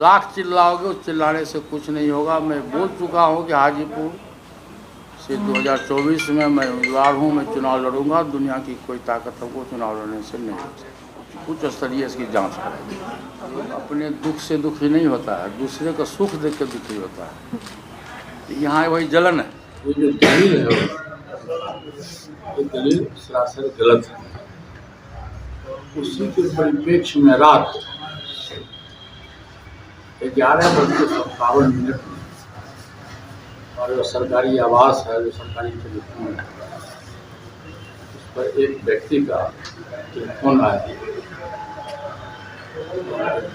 लाख चिल्लाओगे, उस चिल्लाने से कुछ नहीं होगा। मैं बोल चुका हूँ कि हाजीपुर से 2024 में मैं उम्मीदवार हूँ, मैं चुनाव लड़ूंगा। दुनिया की कोई ताकत हमको चुनाव लड़ने से नहीं हो सकती। उच्च स्तरीय इसकी जांच करेंगे। अपने दुख से दुखी नहीं होता है, दूसरे का सुख देख के दुखी होता है। यहाँ वही जलन है। ये जो दलील है, ये दलील सरासर गलत है। उसी के परिप्रेक्ष्य में रात 11:57 और जो सरकारी आवास है, जो सरकारी टेलीफोन है, उस पर एक व्यक्ति का टेलीफोन आया।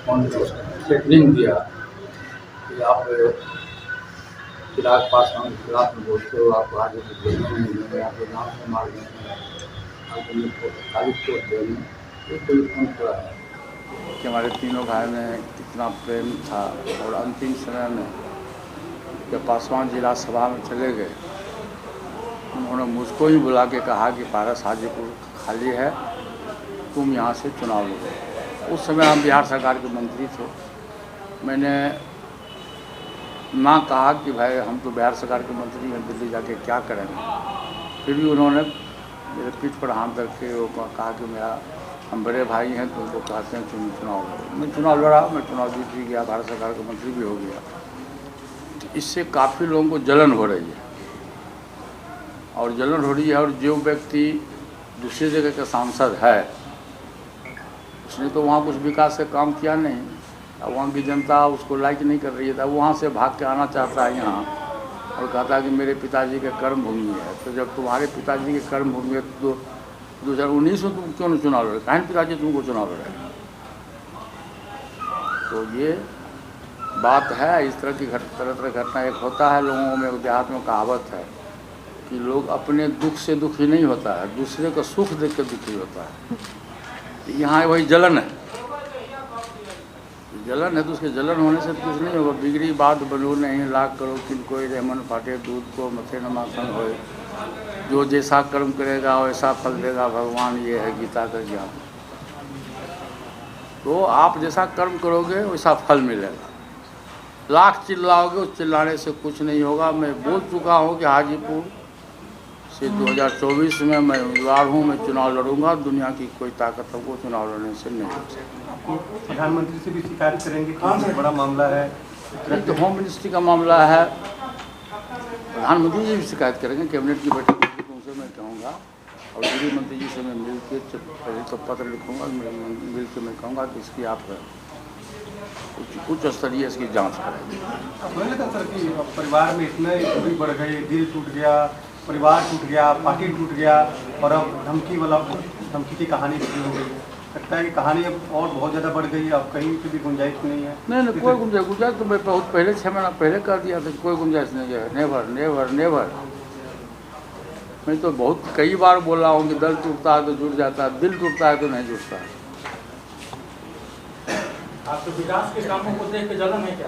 फोन में उसने थ्रेटनिंग दिया कि आप चिराग पासवान के खिलाफ में बोलते हो, आप आगे नहीं देंगे, आपके नाम से मार देंगे, आपको तारीफ को देंगे। ये टेलीफोन पर है कि हमारे तीनों भाई में कितना प्रेम था। और अंतिम समय में जब पासवान जी राज्यसभा में चले गए, उन्होंने मुझको ही बुला के कहा कि पारस हाजीपुर खाली है, तुम यहाँ से चुनाव लो। उस समय हम बिहार सरकार के मंत्री थे। मैंने ना कहा कि भाई हम तो बिहार सरकार के मंत्री हैं, दिल्ली जाके क्या करेंगे। फिर भी उन्होंने मेरे पीठ पर हाथ रख के वो कहा कि मेरा हम बड़े भाई हैं, तो उनको कहते हैं तुम चुनाव लड़ो। मैं चुनाव लड़ा, मैं चुनाव जीत भी गया, भारत सरकार का मंत्री भी हो गया। तो इससे काफ़ी लोगों को जलन हो रही है, और जलन हो रही है। और जो व्यक्ति दूसरी जगह का सांसद है, उसने तो वहाँ कुछ विकास का काम किया नहीं, और वहाँ की जनता उसको लाइक नहीं कर रही है। तो वहाँ से भाग के आना चाहता है यहाँ, और कहता है कि मेरे पिताजी के कर्म भूमि है। तो जब तुम्हारे पिताजी के कर्म भूमि है, तो 2019 में तुम क्यों नहीं चुनाव लड़े? कहीं पिताजी तुमको चुनाव लड़े? तो ये बात है। इस तरह की तरह घटना एक होता है लोगों में। देहात में कहावत है कि लोग अपने दुख से दुखी नहीं होता है, दूसरे का सुख देख के दुखी होता है। यहाँ वही जलन है। जलन है तो उसके जलन होने से कुछ नहीं होगा। बिगड़ी बात बनू नहीं, लाख करो किनको रेमन फाटे, दूध को मथे न माखन होए। जो जैसा कर्म करेगा वैसा फल देगा भगवान, ये है गीता का ज्ञान। तो आप जैसा कर्म करोगे वैसा फल मिलेगा। लाख चिल्लाओगे, उस चिल्लाने से कुछ नहीं होगा। मैं बोल चुका हूँ कि हाजीपुर से 2024 में मैं उम्मीदवार हूँ, मैं चुनाव लड़ूंगा। दुनिया की कोई ताकत हमको चुनाव लड़ने से नहीं हो सकती। प्रधानमंत्री से भी शिकायत करेंगे कि बड़ा मामला है? तो होम मिनिस्ट्री का मामला है, प्रधानमंत्री जी भी शिकायत करेंगे। कैबिनेट की बैठक उनसे मैं कहूँगा, और गृह मंत्री जी से मैं मिल के पहले तो पत्र लिखूँगा, मिल के मैं कहूँगा कि इसकी आप उच्च स्तरीय इसकी जांच करेंगे। मुझे लगता सर कि परिवार में इतने दूरी बढ़ गई, दिल टूट गया, परिवार टूट गया, पार्टी टूट गया, और अब धमकी की कहानी शुरू हो गई। लगता है कि कहानी अब और बहुत ज़्यादा बढ़ गई है, अब कहीं की भी गुंजाइश नहीं है। नहीं, कोई गुंजाइश तो मैं बहुत पहले 6 महीना पहले कर दिया था। कोई गुंजाइश नहीं है। Never never never. मैं तो बहुत कई बार बोला हूँ कि दिल टूटता है तो जुड़ जाता है, दिल टूटता है तो नहीं जुड़ता है। आपको विकास के कामों को देख के जलन है क्या?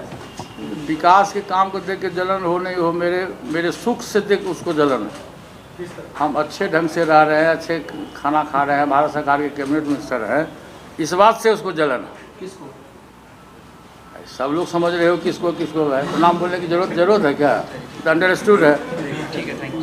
विकास के काम को देख के जलन हो नहीं हो, मेरे सुख से देख उसको जलन है। हम अच्छे ढंग से रह रहे हैं, अच्छे खाना खा रहे हैं, भारत सरकार के कैबिनेट मिनिस्टर हैं, इस बात से उसको जलन है। किसको? सब लोग समझ रहे हो किसको किसको है, तो नाम बोलने की जरूरत है क्या? अंडरस्टूड है। ठीक है, थैंक यू।